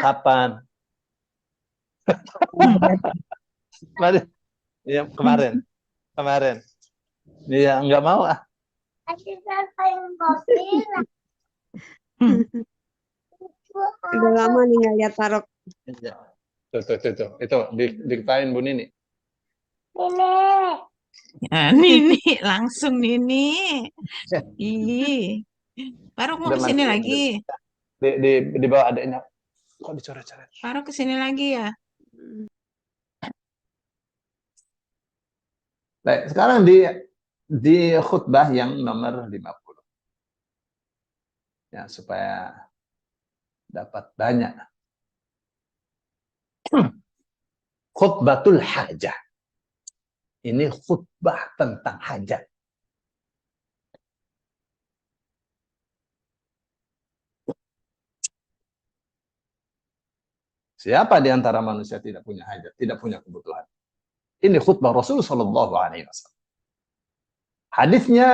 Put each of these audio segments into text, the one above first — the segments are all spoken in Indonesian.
Kapan? Ya, kemarin. Iya, nggak mau ah. Udah lama nih nggak lihat Farok. Tuh. Itu diketahui Bu Nini. Nah, Nini, langsung Nini. Ih, Faruk mau kesini lagi. Di bawah adanya. Kok dicoret-coret? Faruk kesini lagi ya. Baik, sekarang di khutbah yang nomor 50. Ya, supaya dapat banyak. Khutbatul hajah. Ini khutbah tentang hajat. Siapa di antara manusia tidak punya hajat, tidak punya kebutuhan? Ini khutbah Rasul sallallahu alaihi wasallam. Hadisnya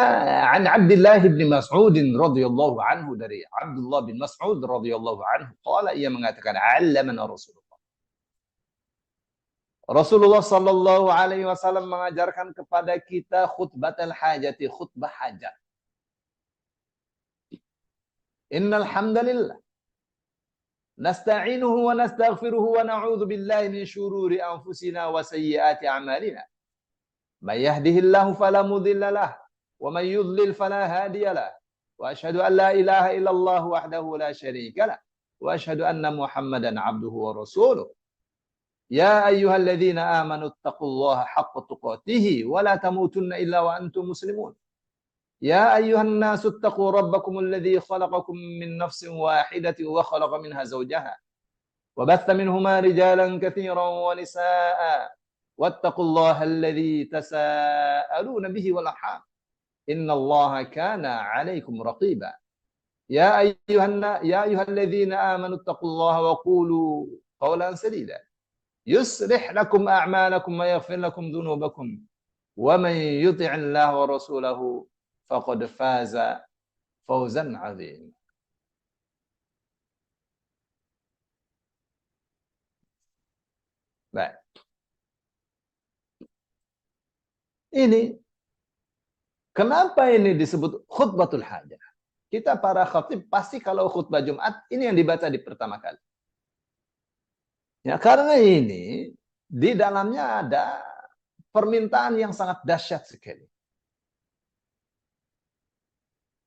an Abdullah bin Mas'ud radhiyallahu anhu, dari Abdullah bin Mas'ud radhiyallahu anhu, qala, ia mengatakan, allamana Rasulullah sallallahu alaihi wasallam mengajarkan kepada kita khutbatul hajati, khutbah hajat. Innal hamdalillah nasta'inuhu wa nastaghfiruhu wa na'udzu billahi min syururi anfusina wa sayyiati a'malina. May yahdihillahu fala mudilla lahu wa may yudlil fala hadiya lahu. Wa asyhadu an la ilaha illallah wahdahu la syarika lahu wa asyhadu anna Muhammadan 'abduhu wa rasuluh. Ya ayyuhalladzina amanu taqullaha haqqa tuqatih wa la tamutunna illa wa antum muslimun. Ya ayyuhan nasu taqu rabbakum alladzi khalaqakum min nafsin wahidatin wa khalaqa minha zawjaha wa batha minhuma rijalan katsiran wa nisaa wattaqullaha alladzi tasaaluna bihi wal arham innallaha kana 'alaikum raqiba. Ya ayyuhalladzina amanu taqullaha wa qulu qawlan sadida yuslih lakum a'malakum wa yaghfir lakum dhunubakum wa man yuti'illaha wa rasulahu faqad faza fawzan 'azim. Baik. Ini kenapa ini disebut khutbatul hajah? Kita para khatib pasti kalau khutbah Jumat ini yang dibaca di pertama kali. Ya, karena ini di dalamnya ada permintaan yang sangat dahsyat sekali.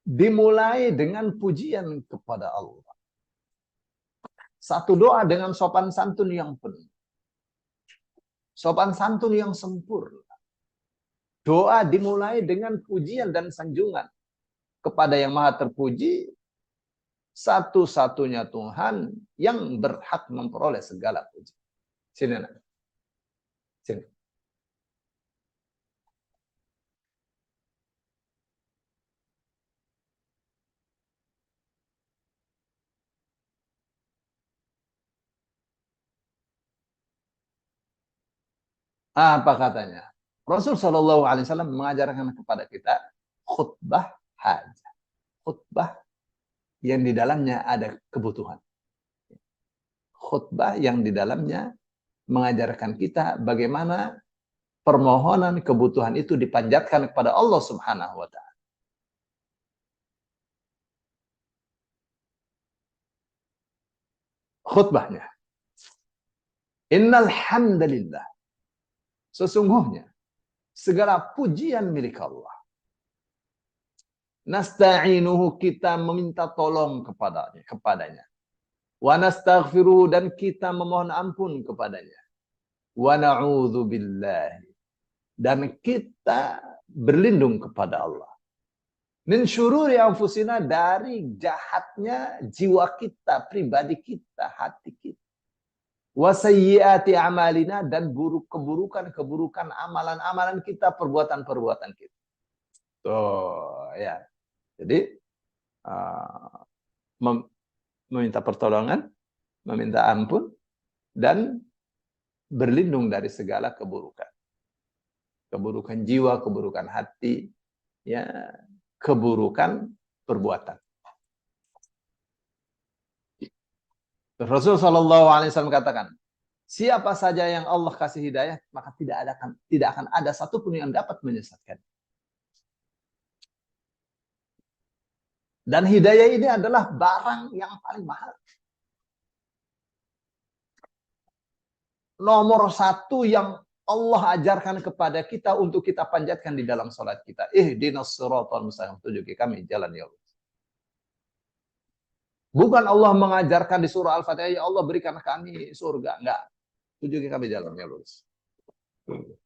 Dimulai dengan pujian kepada Allah. Satu doa dengan sopan santun yang penuh. Sopan santun yang sempurna. Doa dimulai dengan pujian dan sanjungan kepada yang maha terpuji, satu-satunya Tuhan yang berhak memperoleh segala puji. Sini, nak. Sini. Apa katanya? Rasul Shallallahu Alaihi Wasallam mengajarkan kepada kita khutbah hajah, khutbah yang di dalamnya ada kebutuhan, khutbah yang di dalamnya mengajarkan kita bagaimana permohonan kebutuhan itu dipanjatkan kepada Allah Subhanahu Wa Taala. Khutbahnya, Innal hamdalillah, sesungguhnya segala pujian milik Allah. Nasta'inuhu, kita meminta tolong kepadanya. Wa nastaghfiruhu, dan kita memohon ampun kepadanya. Wa na'udzu billahi, dan kita berlindung kepada Allah. Min syururi anfusina, dari jahatnya jiwa kita, pribadi kita, hati kita. Wa sayyiati amalina, dan keburukan amalan-amalan kita, perbuatan-perbuatan kita. Tuh, ya. Jadi meminta pertolongan, meminta ampun, dan berlindung dari segala keburukan. Keburukan jiwa, keburukan hati, ya, keburukan perbuatan. Rasul Shallallahu Alaihi Wasallam katakan, siapa saja yang Allah kasih hidayah, maka tidak akan ada satupun yang dapat menyesatkan. Dan hidayah ini adalah barang yang paling mahal. Nomor satu yang Allah ajarkan kepada kita untuk kita panjatkan di dalam salat kita. Ihdinas siratal mustaqim, tunjuki kami jalan yang lurus. Bukan Allah mengajarkan di surah Al-Fatihah, ya Allah berikan kami surga. Enggak. Tunjuki kami jalan yang lurus.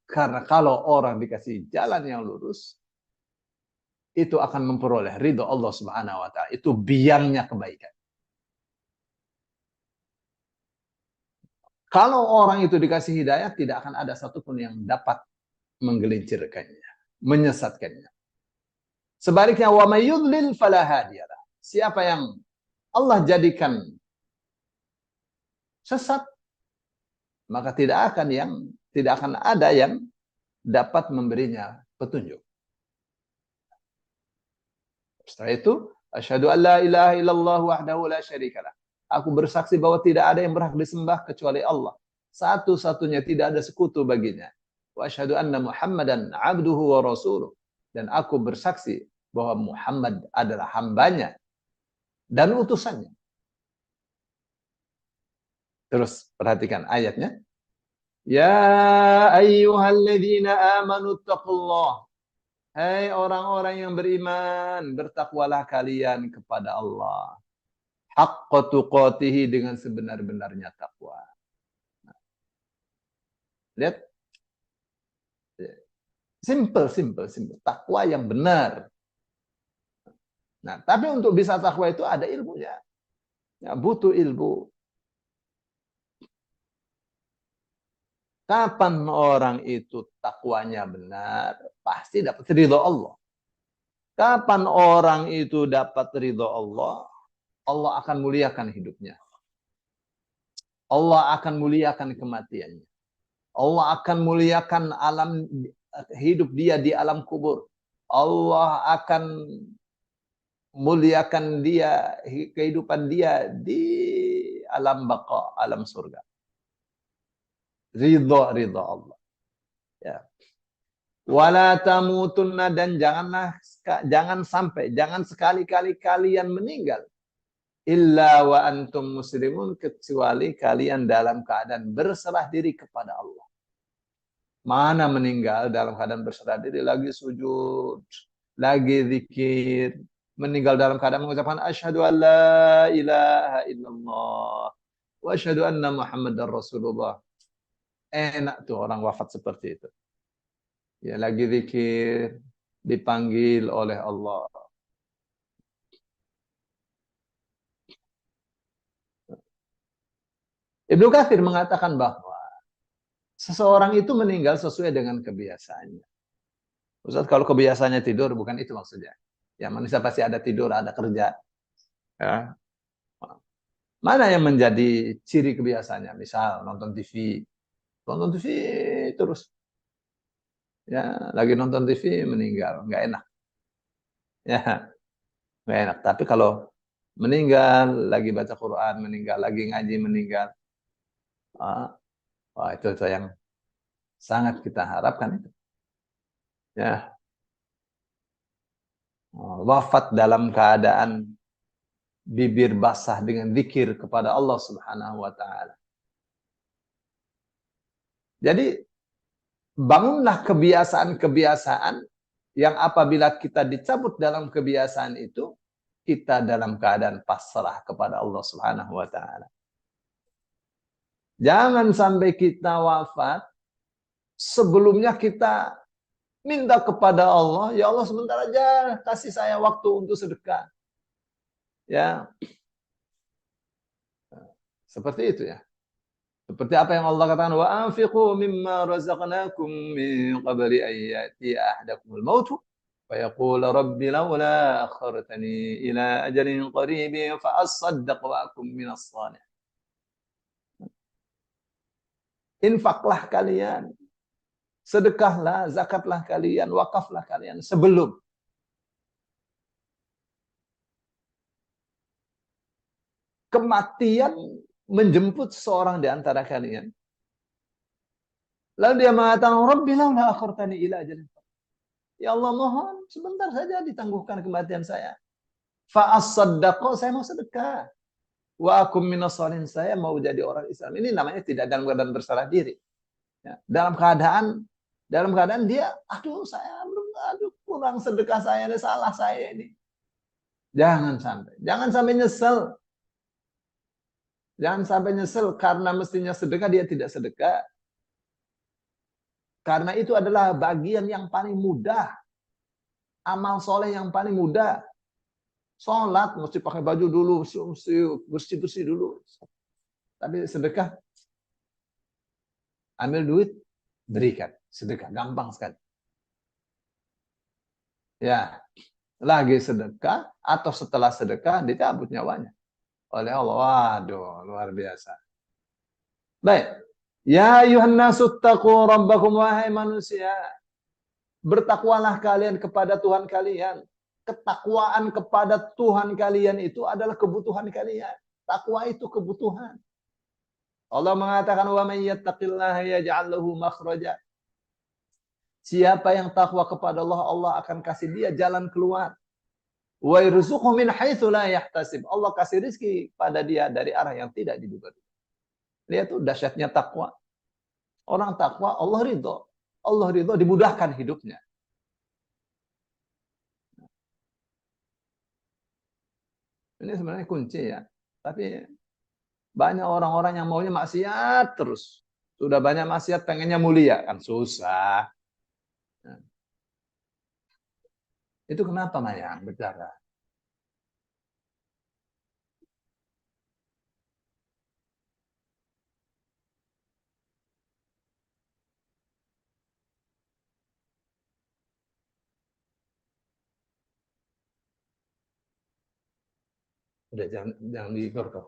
Karena kalau orang dikasih jalan yang lurus, itu akan memperoleh ridho Allah Subhanahu wa taala. Itu biangnya kebaikan. Kalau orang itu dikasih hidayah, tidak akan ada satupun yang dapat menggelincirkannya, menyesatkannya. Sebaliknya, wa may yudlil fala hadiyalah. Siapa yang Allah jadikan sesat, maka tidak akan ada yang dapat memberinya petunjuk. Setelah itu, asyhadu an la ilaha illallah wahdahu la syarikalah. Aku bersaksi bahwa tidak ada yang berhak disembah kecuali Allah. Satu-satunya, tidak ada sekutu baginya. Wa asyhadu anna Muhammadan abduhu wa rasuluh. Dan aku bersaksi bahwa Muhammad adalah hambanya dan utusannya. Terus perhatikan ayatnya. Ya ayyuhalladzina amanu taqullah. Hai orang-orang yang beriman, bertakwalah kalian kepada Allah. Haqqa tuqatihi, dengan sebenar-benarnya takwa. Lihat. Simple. Takwa yang benar. Nah, tapi untuk bisa takwa itu ada ilmunya. Ya, butuh ilmu. Kapan orang itu takwanya benar, pasti dapat ridho Allah. Kapan orang itu dapat ridho Allah, Allah akan muliakan hidupnya. Allah akan muliakan kematiannya. Allah akan muliakan alam hidup dia di alam kubur. Allah akan muliakan dia, kehidupan dia di alam baqa, alam surga. Ridho Allah. Ya. Wala tamutunna, dan jangan sekali-kali kalian meninggal illa wa antum muslimun, kecuali kalian dalam keadaan berserah diri kepada Allah. Mana meninggal dalam keadaan berserah diri, lagi sujud, lagi zikir, meninggal dalam keadaan mengucapkan asyhadu an la ilaha illallah wa asyhadu anna Muhammadar Rasulullah. Enak tuh orang wafat seperti itu. Ya, lagi zikir, dipanggil oleh Allah. Ibnu Katsir mengatakan bahwa seseorang itu meninggal sesuai dengan kebiasaannya. Ustaz, kalau kebiasaannya tidur, bukan itu maksudnya. Ya, manusia pasti ada tidur, ada kerja. Ya. Mana yang menjadi ciri kebiasaannya? Misal nonton TV terus. Ya, lagi nonton TV meninggal, nggak enak. Ya, nggak enak. Tapi kalau meninggal, lagi baca Quran, meninggal, lagi ngaji, meninggal. Wah, itu yang sangat kita harapkan itu. Ya. Wafat dalam keadaan bibir basah dengan zikir kepada Allah Subhanahu wa taala. Jadi bangunlah kebiasaan-kebiasaan yang apabila kita dicabut dalam kebiasaan itu, kita dalam keadaan pasrah kepada Allah Subhanahu wa taala. Jangan sampai kita wafat sebelumnya kita minta kepada Allah, ya Allah sebentar aja kasih saya waktu untuk sedekah. Ya. Seperti itu ya. Seperti apa yang Allah katakan, wa anfiqu mimma razaqnakum min qabli an ya'ti ahadakumul maut fa yaqul rabbi laula akhartani ila ajalin qarib fa asaddaq wa akum minas salihin. Infaklah kalian, sedekahlah, zakatlah kalian, wakaflah kalian sebelum kematian menjemput seseorang di antara kalian, lalu dia mengatakan, Rabbi laula akhartani ila ajalin. Ya Allah, mohon sebentar saja ditangguhkan kematian saya. Fa as-saddaqo, saya mau sedekah. Wa akum minas shalihin, saya mau jadi orang Islam. Ini namanya tidak dalam keadaan bersalah diri. Ya, dalam keadaan dia, aduh kurang sedekah saya, ini salah saya ini. Jangan sampai nyesel. Jangan sampai nyesel karena mestinya sedekah dia tidak sedekah. Karena itu adalah bagian yang paling mudah. Amal soleh yang paling mudah. Sholat mesti pakai baju dulu, mesti bersih-bersih dulu. Tapi sedekah, ambil duit, berikan. Sedekah, gampang sekali. Ya, lagi sedekah atau setelah sedekah dicabut nyawanya oleh Allah. Waduh, luar biasa. Baik. Ya ayuhan nasu taqu rabbakum, wahai manusia, bertakwalah kalian kepada Tuhan kalian. Ketakwaan kepada Tuhan kalian itu adalah kebutuhan kalian. Takwa itu kebutuhan. Allah mengatakan, wa may yattaqillaha yaj'al lahu makhraja. Siapa yang takwa kepada Allah, Allah akan kasih dia jalan keluar. Wa yarzuqhu min haitsu la yahtasib. Allah kasih rezeki pada dia dari arah yang tidak diduga. Lihat tuh dahsyatnya takwa. Orang takwa, Allah ridho. Allah ridho, dimudahkan hidupnya. Ini sebenarnya kunci ya. Tapi banyak orang-orang yang maunya maksiat terus. Sudah banyak maksiat, pengennya mulia. Kan susah. Nah. Itu kenapa, Mayang, bicara? Udah jangan diignore kok.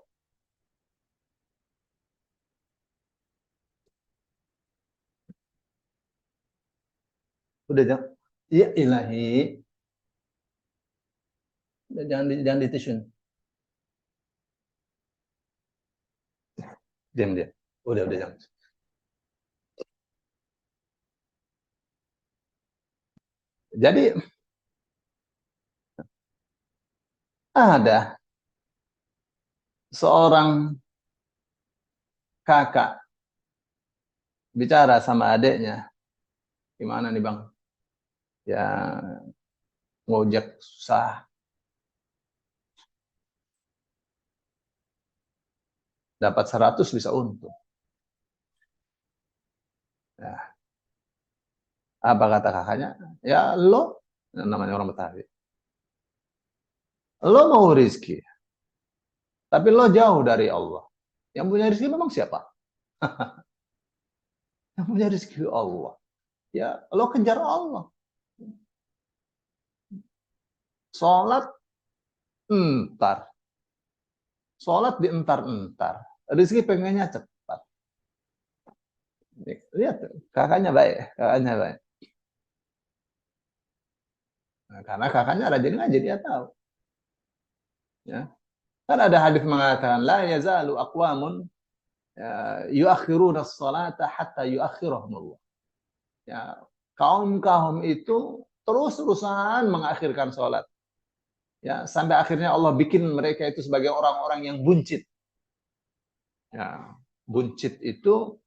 Udah jangan. Ya ilahi. Udah jangan ditisun. Diam dia. Udah jangan. Jadi ada seorang kakak bicara sama adiknya, gimana nih bang? Ya ngojek susah, dapat 100 bisa untung. Ya. Apa kata kakaknya? Ya lo, namanya orang Betawi, lo mau rizki, tapi lo jauh dari Allah. Yang punya rizki memang siapa? Yang punya rizki Allah. Ya lo kejar Allah. Sholat entar. Sholat di entar-entar. Rizki pengennya cepat. Lihat, kakaknya baik. Nah, karena kakaknya rajin ngaji, dia tahu. Ya. Kan ada hadis mengatakan, la yazalu aqwamun yuakhiruna as-salata hatta yuakhirahumullah. Ya, kaum-kaum itu terus-terusan mengakhirkan sholat. Ya, sampai akhirnya Allah bikin mereka itu sebagai orang-orang yang buncit. Ya, buncit itu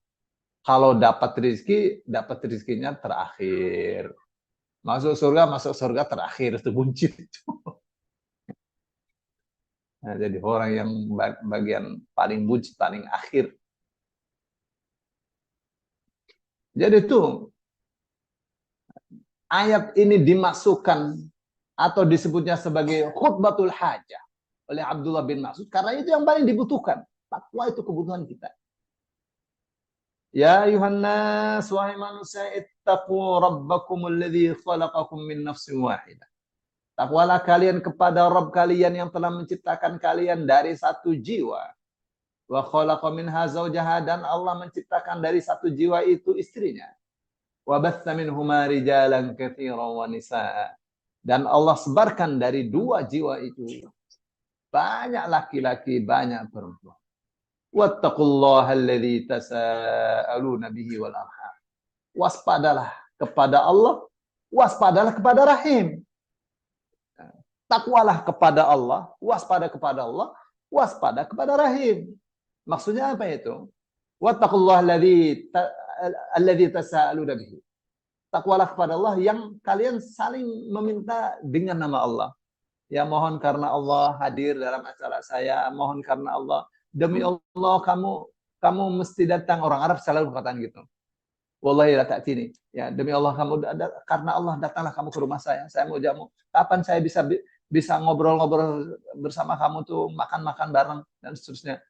kalau dapat rezekinya terakhir. Masuk surga terakhir, itu buncit. Nah, jadi orang yang bagian paling buncit, paling akhir. Jadi itu ayat ini dimasukkan atau disebutnya sebagai khutbatul hajah oleh Abdullah bin Mas'ud karena itu yang paling dibutuhkan. Takwa itu kebutuhan kita. Ya ayuhan nas, wahai manusia, ittaqu rabbakumul ladzi khalaqakum min nafsin wahidah. Takwalah kalian kepada Rabb kalian yang telah menciptakan kalian dari satu jiwa. Wa khalaqa minha zawjaha, dan Allah menciptakan dari satu jiwa itu istrinya. Wa batha minhuma rijalan katsiran wa nisaa. Dan Allah sebarkan dari dua jiwa itu banyak laki-laki, banyak perempuan. Wattaqullaha alladzi tasaaluna bihi wal arham. Waspadalah kepada Allah, waspadalah kepada rahim. Takwalah kepada Allah, waspada kepada Allah, waspada kepada rahim. Maksudnya apa itu? Wattaqullaha alladzi tasaaluna bihi. Takwalah kepada Allah yang kalian saling meminta dengan nama Allah. Ya, mohon karena Allah hadir dalam acara saya, mohon karena Allah, demi Allah kamu mesti datang. Orang Arab selalu berkata gitu. Wallahi la ta'tini. Ya, demi Allah karena Allah datanglah kamu ke rumah saya mau jamu. Kapan saya bisa ngobrol-ngobrol bersama kamu tuh, makan-makan bareng dan seterusnya.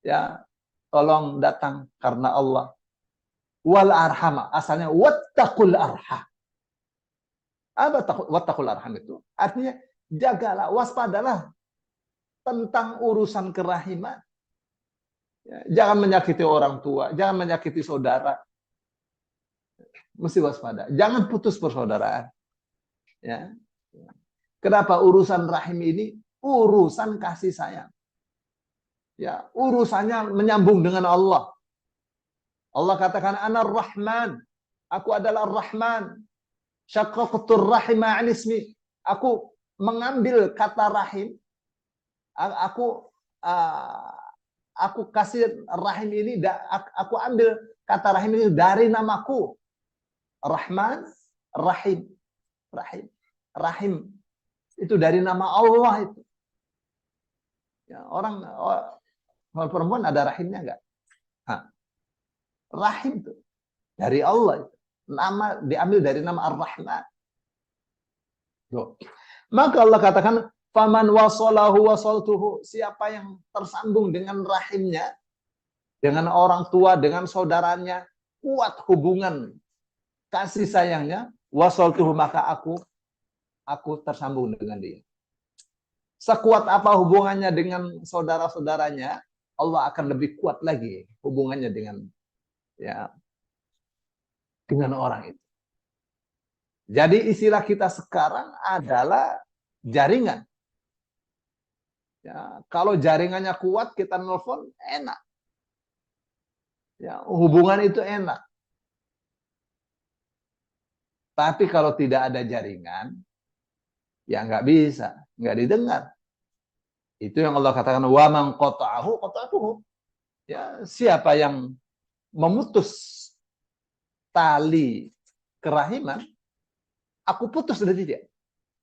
Ya, tolong datang karena Allah. Wal arhama, asalnya wattaqul arham. Apa wattaqul arham itu? Artinya jagalah, waspadalah tentang urusan kerahiman. Ya, jangan menyakiti orang tua, jangan menyakiti saudara. Mesti waspada. Jangan putus persaudaraan. Ya. Kenapa urusan rahim ini? Urusan kasih sayang. Ya, urusannya menyambung dengan Allah. Allah katakan Anar Rahman. Aku adalah Rahman. Syaqqaqtur rahima an ismi. Aku mengambil kata rahim, aku kasih rahim ini, aku ambil kata rahim ini dari namaku. Rahman, Rahim. Rahim. Itu dari nama Allah itu. Ya, orang perempuan ada rahimnya enggak? Rahim itu dari Allah itu. Nama diambil dari nama Ar-Rahman. Maka Allah katakan, faman wasalahu wasaltuhu, siapa yang tersambung dengan rahimnya, dengan orang tua, dengan saudaranya, kuat hubungan kasih sayangnya, wasaltuhu, maka aku tersambung dengan dia. Sekuat apa hubungannya dengan saudara-saudaranya, Allah akan lebih kuat lagi hubungannya dengan orang itu. Jadi istilah kita sekarang adalah jaringan. Ya, kalau jaringannya kuat, kita nelfon enak. Ya, hubungan itu enak. Tapi kalau tidak ada jaringan, ya nggak bisa, nggak didengar. Itu yang Allah katakan, wa man qata'ahu. Ya, siapa yang memutus tali kerahiman, aku putus dari dia.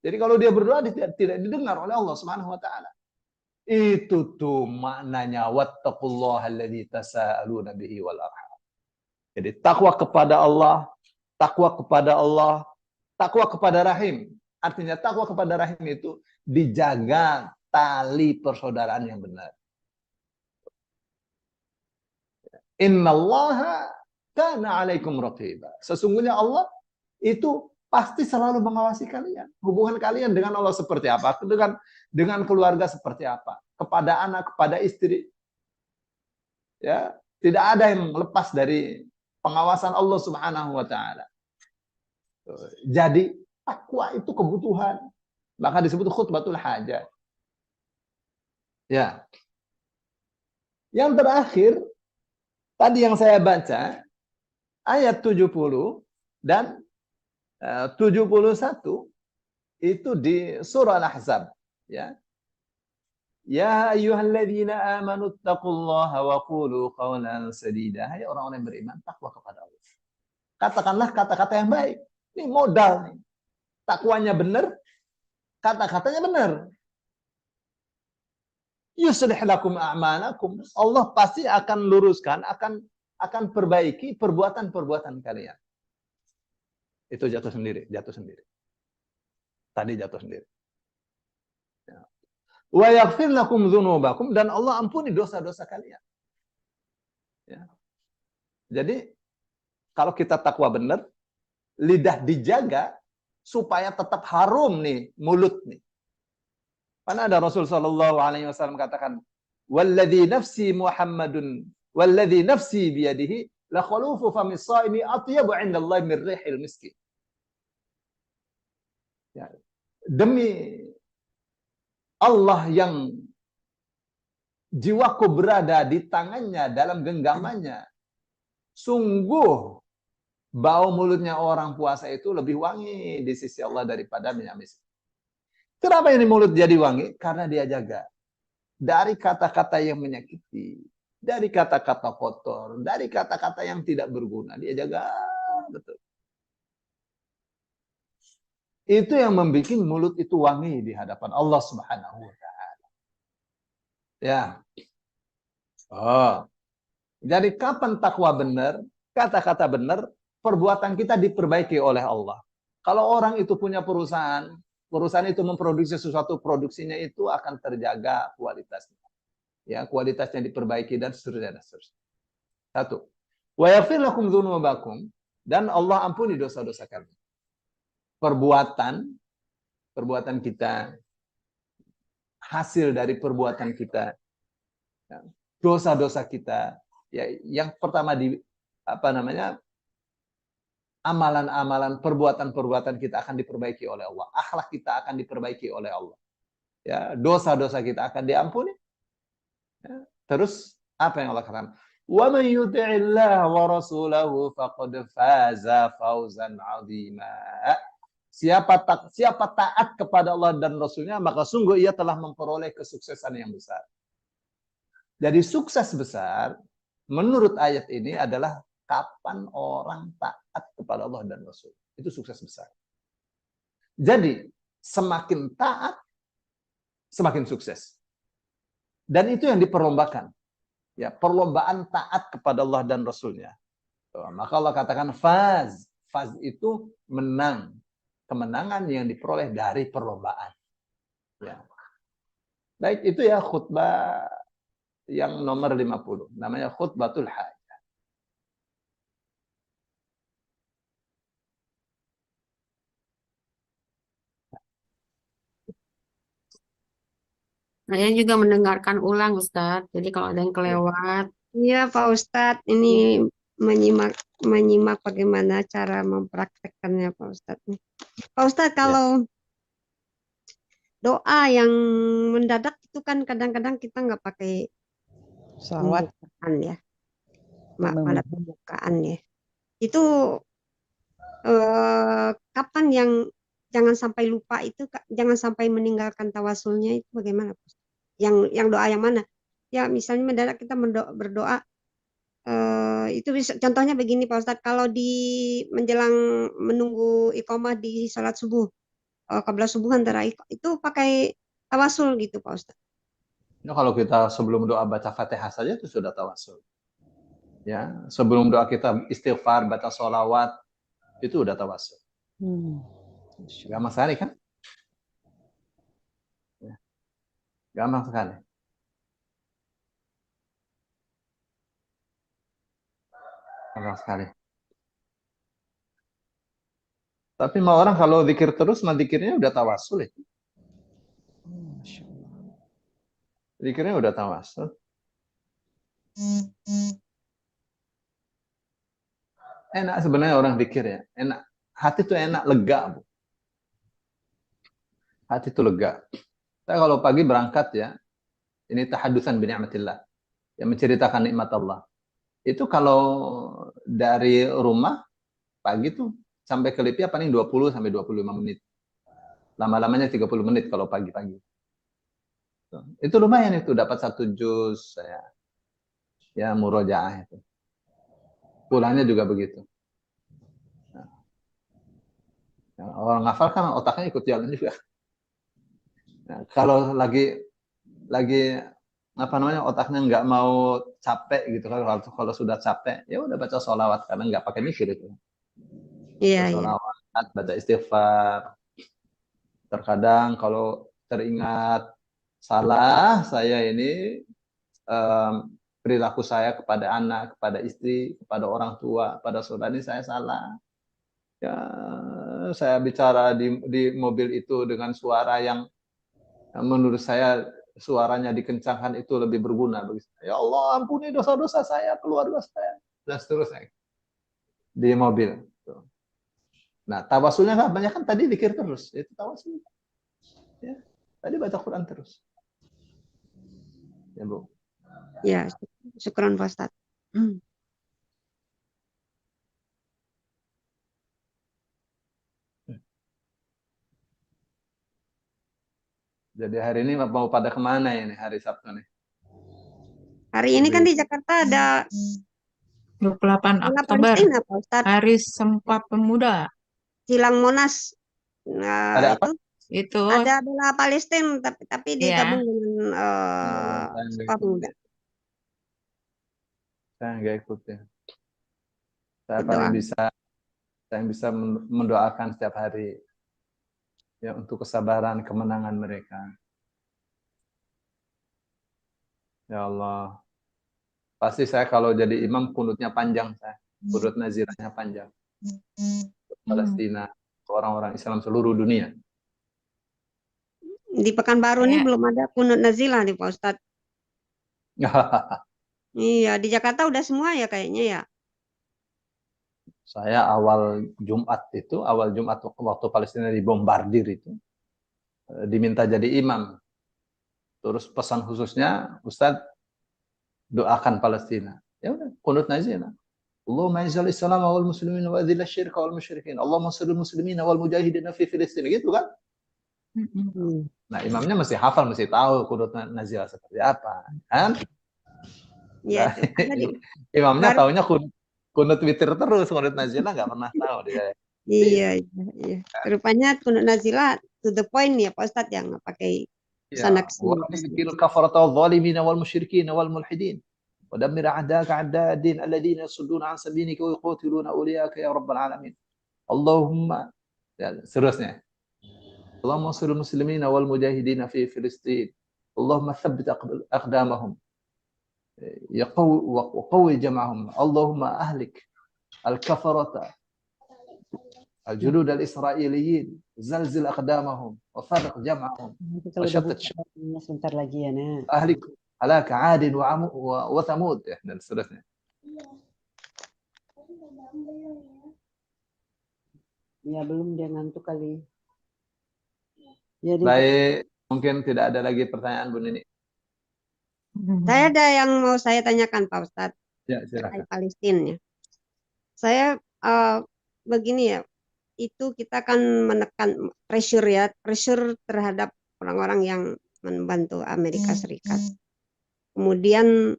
Jadi kalau dia berdoa tidak didengar oleh Allah Subhanahu wa taala. Itu tuh maknanya wattaqullaha alladzi tasaaluna bihi wal arham. Jadi takwa kepada Allah, takwa kepada rahim. Artinya takwa kepada rahim itu dijaga tali persaudaraan yang benar. Innallaha kana 'alaikum raqiba. Sesungguhnya Allah itu pasti selalu mengawasi kalian. Hubungan kalian dengan Allah seperti apa? Dengan keluarga seperti apa? Kepada anak, kepada istri. Ya, tidak ada yang lepas dari pengawasan Allah Subhanahu wa taala. Jadi takwa itu kebutuhan. Maka disebut khutbatul hajat. Ya. Yang terakhir, tadi yang saya baca ayat 70 dan 71 itu di surah Al-Ahzab, ya. Ya ayyuhalladzina amanu taqullaha wa qulu qawlan sadida. Hai orang-orang yang beriman, takwa kepada Allah. Katakanlah kata-kata yang baik. Ini modal nih. Takwanya benar, kata-katanya benar. Yuslih lakum a'malakum. Allah pasti akan luruskan, akan perbaiki perbuatan-perbuatan kalian. Itu jatuh sendiri. Tadi jatuh sendiri. Wa yaghfir lakum dzunubakum, dan Allah ampuni dosa-dosa kalian. Ya. Jadi kalau kita takwa benar, lidah dijaga supaya tetap harum nih mulut nih. Karena ada Rasul sallallahu alaihi wasallam katakan, "Walladzi nafsi Muhammadun walladzi nafsi biyadihi la khalufu famis shaimi atyabu 'indallahi min rihil miski." Ya. Demi Allah yang jiwaku berada di tangannya, dalam genggamannya. Sungguh bau mulutnya orang puasa itu lebih wangi di sisi Allah daripada minyak miskin. Kenapa ini mulut jadi wangi? Karena dia jaga dari kata-kata yang menyakiti, dari kata-kata kotor, dari kata-kata yang tidak berguna. Dia jaga betul. Itu yang membuat mulut itu wangi di hadapan Allah Subhanahu wa taala. Ya. Oh. Jadi kapan takwa benar, kata-kata benar, perbuatan kita diperbaiki oleh Allah. Kalau orang itu punya perusahaan, perusahaan itu memproduksi sesuatu, produksinya itu akan terjaga kualitasnya. Ya, kualitasnya diperbaiki dan seterusnya. Satu. Wa yaghfir lakum dzunubakum, dan Allah ampuni dosa-dosa kalian. Perbuatan kita, hasil dari perbuatan kita, dosa-dosa kita. Ya, yang pertama amalan-amalan, perbuatan-perbuatan kita akan diperbaiki oleh Allah. Akhlak kita akan diperbaiki oleh Allah. Ya, dosa-dosa kita akan diampuni. Ya, terus apa yang Allah katakan? Wa may yuti'illah wa rasulahu faqad faza fawzan 'azima. Siapa taat kepada Allah dan Rasulnya, maka sungguh ia telah memperoleh kesuksesan yang besar. Jadi sukses besar menurut ayat ini adalah kapan orang taat kepada Allah dan Rasul. Itu sukses besar. Jadi semakin taat, semakin sukses. Dan itu yang diperlombakan. Ya, perlombaan taat kepada Allah dan Rasulnya. Maka Allah katakan faz. Faz itu menang. Kemenangan yang diperoleh dari perlombaan. Ya. Baik, itu ya khutbah yang nomor 50. Namanya khutbatul hajah. Saya juga mendengarkan ulang, Ustadz. Jadi kalau ada yang kelewat. Iya, Pak Ustadz. Ini menyimak bagaimana cara mempraktekkannya, Pak Ustadz. Pak Ustadz, kalau doa yang mendadak itu kan kadang-kadang kita nggak pakai Salawat. pembukaan ya. Pada pembukaan ya. Itu kapan yang jangan sampai lupa itu, jangan sampai meninggalkan tawasulnya itu bagaimana, Pak Ustadz? Yang doa yang mana? Ya misalnya mendadak kita berdoa, itu bisa, contohnya begini Pak Ustadz, kalau di menjelang menunggu iqomah di sholat subuh, qabla subuh antara itu pakai tawasul gitu Pak Ustadz. Nah, kalau kita sebelum doa baca Fatihah saja itu sudah tawasul. Ya, sebelum doa kita istighfar, baca sholawat, itu udah tawasul. Gampang sekali kan? Ya. Gampang sekali. Gampang sekali. Tapi mau orang kalau zikir terus, mah zikirnya udah tawasul itu. Zikirnya udah tawasul. Enak sebenarnya orang zikir ya. Enak. Hati tuh enak, lega. Bu. Hati tuh lega. Saya kalau pagi berangkat ya, ini tahadusan bi ni'matillah. Yang menceritakan nikmat Allah. Itu kalau dari rumah pagi tuh sampai ke Lipia paling 20 sampai 25 menit. Lama-lamanya 30 menit kalau pagi-pagi. Itu lumayan itu, dapat 1 juz saya. Ya, murojaah itu. Pulangnya juga begitu. Nah, orang ngafal kan otaknya ikut jalan juga. Nah, kalau lagi apa namanya, otaknya nggak mau capek gitu kan, kalau sudah capek ya udah baca sholawat karena nggak pakai mikir itu. Iya, Sholawat, baca istighfar. Terkadang kalau teringat salah saya ini, perilaku saya kepada anak, kepada istri, kepada orang tua, pada saudara ini saya salah. Ya, saya bicara di mobil itu dengan suara yang menurut saya suaranya dikencangkan itu lebih berguna bagi saya. Ya Allah, ampuni dosa-dosa saya, keluarga saya, dan seterusnya di mobil. Nah, tawasulnya nggak banyak kan tadi zikir terus, itu tawasul. Ya, tadi baca Quran terus. Ya Bu. Ya, syukron Pak Ustadz. Jadi hari ini mau pada kemana ini hari Sabtu nih? Hari ini kan di Jakarta ada 28 bola Oktober, Palestina Pak Ustadz, Hari Sumpah Pemuda. silang Monas. Nah, Ada apa? Itu ada bola Palestina tapi ya. digabung dengan Sumpah Pemuda. Saya nggak ikut ya. Saya Berdoa. paling bisa mendoakan setiap hari ya untuk kesabaran, kemenangan mereka. Ya Allah. Pasti saya kalau jadi imam kunutnya panjang saya. Kunut nazirahnya panjang. Palestina, orang-orang Islam seluruh dunia. Di Pekanbaru ini Ya. belum ada kunut nazilah nih Pak Ustadz. Iya, di Jakarta udah semua ya kayaknya ya. Saya awal Jumat waktu Palestina dibombardir itu diminta jadi imam. Terus pesan khususnya, Ustadz doakan Palestina. Ya udah, kunut nazilah. Allahumma izzal Islam wal muslimin wa adhil asyirka wal musyrikin. Allahumma shalli muslimin wal mujahidin fi Filistin, gitu kan? Nah, imamnya mesti hafal, mesti tahu kunut nazilah seperti apa, kan? Iya, Imamnya baru taunya kunut witir terus, kunut nazilah nggak pernah tahu dia. iya. Rupanya kunut nazilah to the point ya Pak Ustadz yang nggak pakai sana Ya, kesini. waqtil kafarata wal-zalimin wal-musyrikin wal-mulhidin. ودمر أعداءك أعداء الدين الذين يصدون عن سبيلك ويقاتلون أولياءك يا رب العالمين. اللهم seterusnya. اللهم انصر المسلمين والمجاهدين في فلسطين. اللهم ثبت أقدامهم وقوي جمعهم. اللهم أهلك الكفرة الجنود الإسرائيليين زلزل أقدامهم وفرق جمعهم وشتت sebentar lagi ya Nak. أهلك هلاك عاد وثمود. احنا seterusnya. Ya belum, dia ngantuk kali. Ya, Baik, mungkin tidak ada lagi pertanyaan Bu Nini. Saya ada yang mau saya tanyakan Pak Ustadz Ya, terkait silakan. Palestina. Saya begini ya, itu kita kan menekan pressure terhadap orang-orang yang membantu Amerika Serikat. Kemudian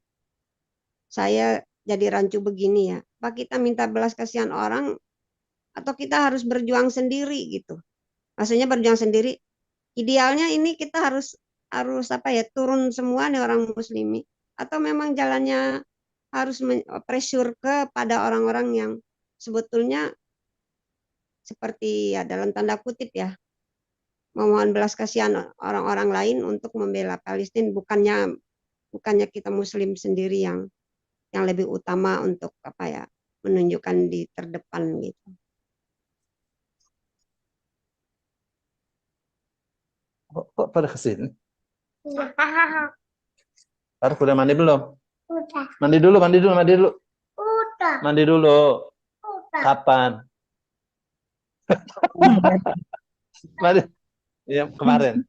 saya jadi rancu begini ya, apa kita minta belas kasihan orang atau kita harus berjuang sendiri gitu? Maksudnya berjuang sendiri. Idealnya ini kita harus apa ya, turun semua nih orang muslimi, atau memang jalannya harus pressure kepada orang-orang yang sebetulnya seperti ya dalam tanda kutip ya memohon belas kasihan orang-orang lain untuk membela Palestina, bukannya kita muslim sendiri yang lebih utama untuk apa ya, menunjukkan di terdepan gitu. Kok pada kesini? Harus udah mandi belum? Udah. Mandi dulu. Udah. Mandi dulu. Udah. Kapan? Mandi. Ya, kemarin.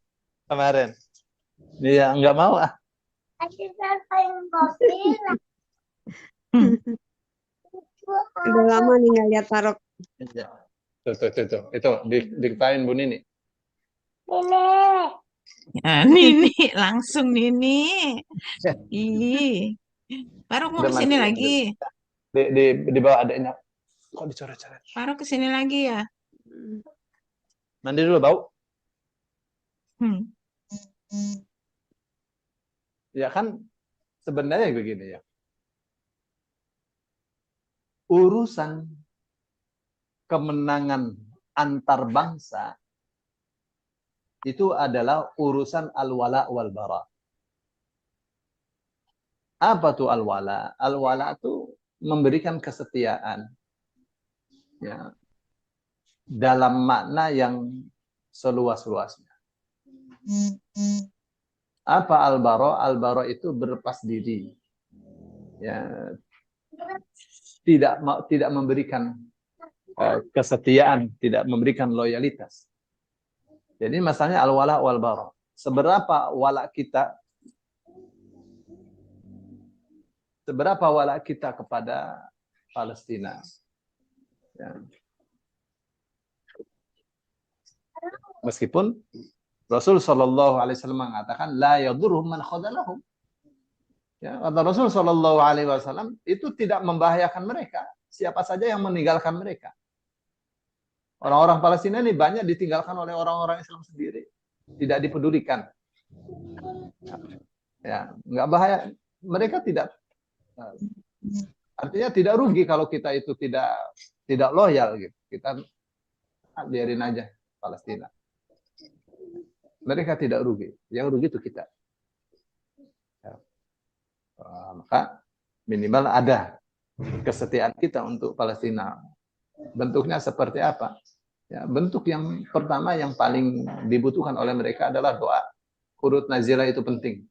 Iya, nggak mau ah. Adik saya pengen kopi lah. Udah lama nih nggak lihat Farok. Iya. Tuh. Itu diktain Bu Nini. Nenek. Ya, Nini, langsung Nini. Ih, Faruk mau Udah kesini mandi. lagi. Di bawah adanya. Kok dicoret-coret? Faruk kesini lagi ya. Mandi dulu, bau. Ya kan sebenarnya begini ya. Urusan kemenangan antar bangsa itu adalah urusan al-wala wal bara. Apa tuh al-wala? Al-wala itu memberikan kesetiaan. Ya. Dalam makna yang seluas-luasnya. Apa al-bara? Al-bara itu berlepas diri. Ya. Tidak memberikan kesetiaan, tidak memberikan loyalitas. Jadi masalahnya al-wala wal bara. Seberapa wala kita seberapa wala kita kepada Palestina. Ya. Meskipun Rasul Shallallahu Alaihi Wasallam mengatakan la yadurhum man khadalahum. Ya, kata Rasul Shallallahu Alaihi Wasallam itu tidak membahayakan mereka. Siapa saja yang meninggalkan mereka. Orang-orang Palestina ini banyak ditinggalkan oleh orang-orang Islam sendiri, tidak dipedulikan. Ya, nggak bahaya. Mereka tidak, artinya tidak rugi kalau kita itu tidak loyal gitu. Kita biarin aja Palestina. Mereka tidak rugi, yang rugi itu kita. Ya. Maka minimal ada kesetiaan kita untuk Palestina. Bentuknya seperti apa? Ya, bentuk yang pertama yang paling dibutuhkan oleh mereka adalah doa. Qunut nazilah itu penting.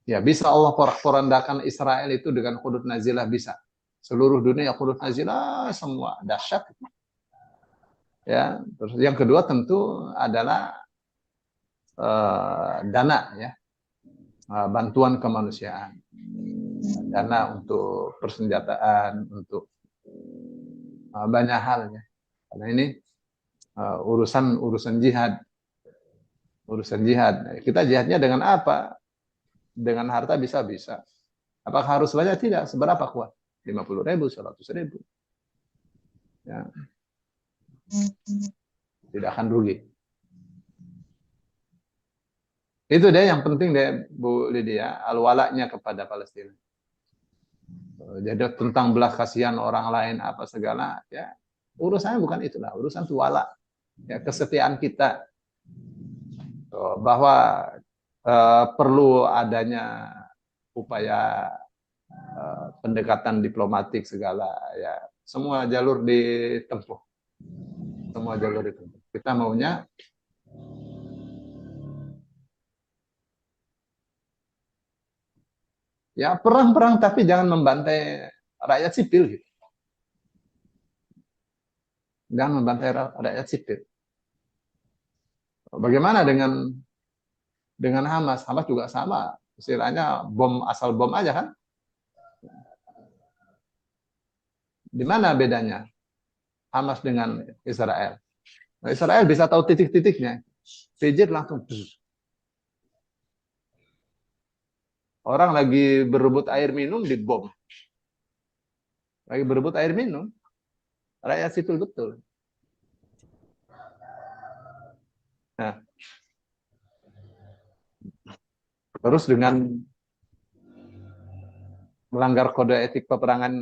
Ya, bisa Allah porak-porandakan Israel itu dengan qunut nazilah, bisa. Seluruh dunia qunut nazilah semua dahsyat. Ya, terus yang kedua tentu adalah dana, ya, bantuan kemanusiaan, dana untuk persenjataan, untuk banyak hal, ya. Karena ini urusan jihad, Kita jihadnya dengan apa? Dengan harta bisa. Apakah harus banyak? Tidak. Seberapa kuat? 50.000, 100.000. Ya. Tidak akan rugi. Itu deh yang penting deh, Bu Lydia, al-wala'nya kepada Palestina. Jadi tentang belas kasihan orang lain apa segala, ya urusannya bukan itulah, urusan itu wala, ya, kesetiaan kita. Bahwa perlu adanya upaya pendekatan diplomatik segala, ya semua jalur ditempuh. Kita maunya ya perang tapi jangan membantai rakyat sipil gitu. Jangan membantai rakyat sipil. Bagaimana dengan Hamas? Hamas juga sama, istilahnya asal bom aja kan? Di mana bedanya Hamas dengan Israel? Nah, Israel bisa tahu titik-titiknya. Pijit langsung. Orang lagi berebut air minum dibom. Lagi berebut air minum. Rakyat sipil betul. Nah, terus dengan melanggar kode etik peperangan,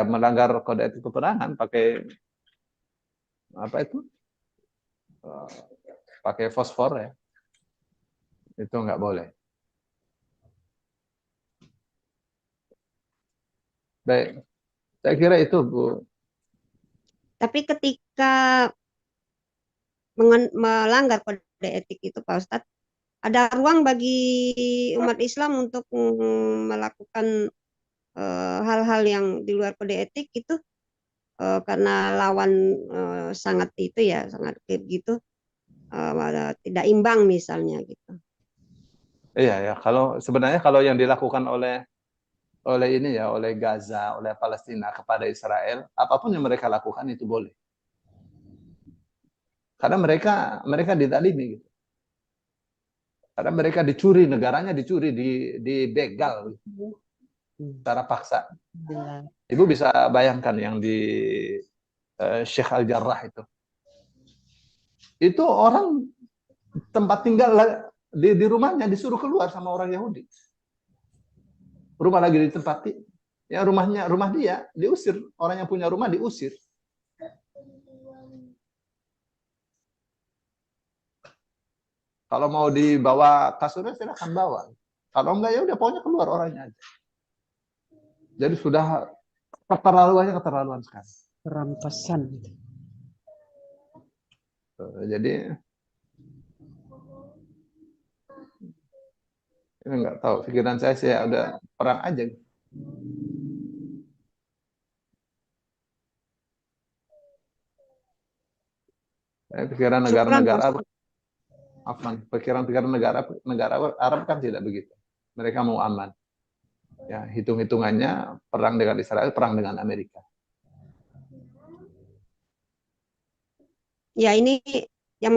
melanggar kode etik peperangan pakai apa itu? Pakai fosfor, ya. Itu nggak boleh. Baik, saya kira itu, Bu. Tapi ketika melanggar kode etik itu, Pak Ustadz, ada ruang bagi umat Islam untuk melakukan hal-hal yang di luar kode etik itu, karena lawan sangat gitu, tidak imbang misalnya gitu. Iya, ya. Sebenarnya kalau yang dilakukan oleh Gaza, oleh Palestina kepada Israel, apapun yang mereka lakukan itu boleh. Karena mereka dizalimi gitu. Karena mereka dicuri, negaranya dicuri, dibegal secara paksa. Ibu bisa bayangkan yang di Sheikh Al-Jarrah itu. Itu orang tempat tinggal di rumahnya disuruh keluar sama orang Yahudi. Rumah lagi ditempati, ya rumah dia diusir, orang yang punya rumah diusir. Kalau mau dibawa kasurnya silahkan bawa. Kalau enggak ya udah pokoknya keluar orangnya aja. Jadi sudah keterlaluan sekali. Perampasan. Jadi nggak tahu, pikiran saya sih ya udah perang aja. Pikiran negara-negara Afwan, pikiran-pikiran negara Arab kan tidak begitu. Mereka mau aman. Ya, hitung-hitungannya perang dengan Israel, perang dengan Amerika. Ya ini yang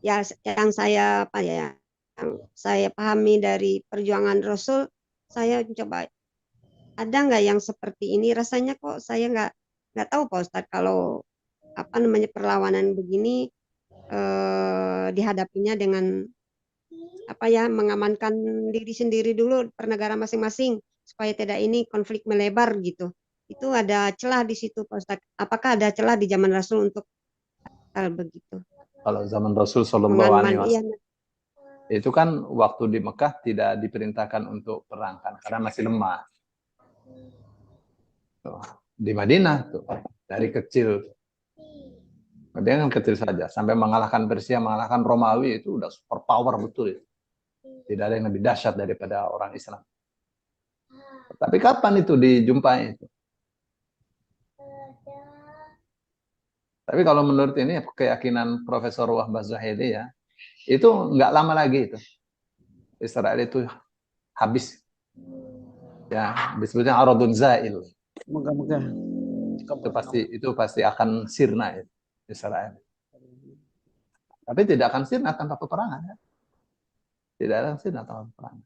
ya yang saya apa ya, yang saya pahami dari perjuangan Rasul, saya coba ada nggak yang seperti ini? Rasanya kok saya nggak tahu Pak Ustadz, kalau apa namanya perlawanan begini dihadapinya dengan apa ya, mengamankan diri sendiri dulu per negara masing-masing supaya tidak ini konflik melebar gitu. Itu ada celah di situ Pak Ustadz. Apakah ada celah di zaman Rasul untuk hal begitu? Kalau zaman Rasul Shallallahu Alaihi Iya, Wasallam itu kan waktu di Mekah tidak diperintahkan untuk perang kan, karena masih lemah. Tuh, di Madinah tuh dari kecil, dia kan kecil saja sampai mengalahkan Persia, mengalahkan Romawi, itu udah super power betul. Tidak ada yang lebih dahsyat daripada orang Islam. Tapi kapan itu dijumpai itu? Tapi kalau menurut ini keyakinan Profesor Wahbah Zahidi ya, itu nggak lama lagi itu Israel itu habis. Ya, disebutnya aradun zail. Moga-moga. Itu pasti akan sirna itu, Israel. Tapi tidak akan sirna tanpa peperangan. Ya. Tidak akan sirna tanpa peperangan.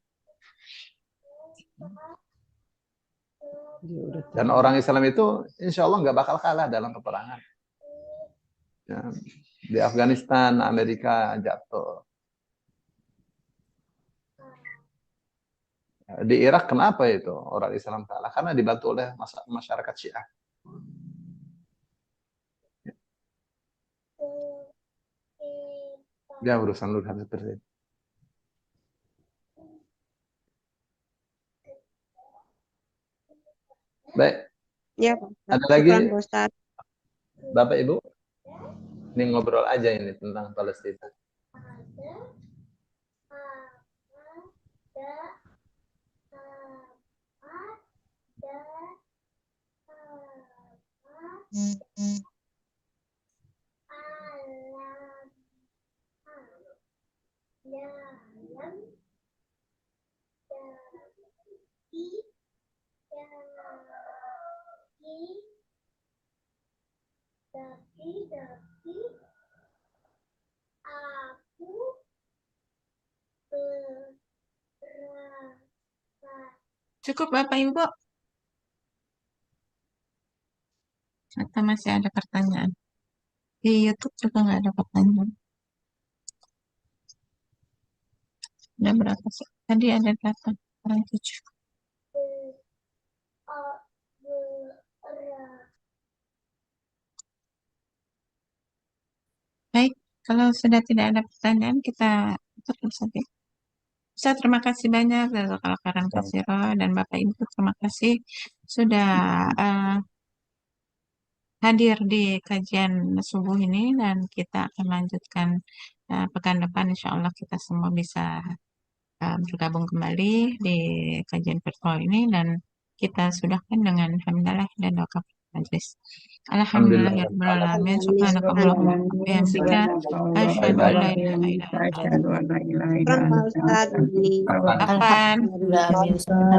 Dan orang Islam itu insya Allah nggak bakal kalah dalam peperangan. Ya, di Afghanistan, Amerika jatuh. Di Irak kenapa itu orang Islam kalah? Karena dibantu oleh masyarakat Syiah. Ya urusan lu habis bersih. Baik. Ya, Pak Ustadz. Ada lagi Syukran, Pak Ustadz. Bapak Ibu? Ini ngobrol aja ini tentang Palestina. Cukup Bapak Ibu? Atau masih ada pertanyaan? Di YouTube juga nggak ada pertanyaan. Ada berapa sih? Tadi ada 8, sekarang 7. Baik, kalau sudah tidak ada pertanyaan, kita tutup saja. Saya terima kasih banyak Jazakallahu khairan katsiran, dan Bapak Ibu terima kasih sudah hadir di kajian subuh ini, dan kita akan lanjutkan pekan depan. Insya Allah kita semua bisa bergabung kembali di kajian virtual ini, dan kita sudahkan dengan hamdalah dan doa kafaratul majlis. Alhamdulillah ya rabbil alamin. Subhanakallahumma wa bihamdika asyhadu an la ilaha illa anta Syukran, Pak Ustadz. astaghfiruka wa atubu ilaik. Ini. Afan. Alhamdulillah.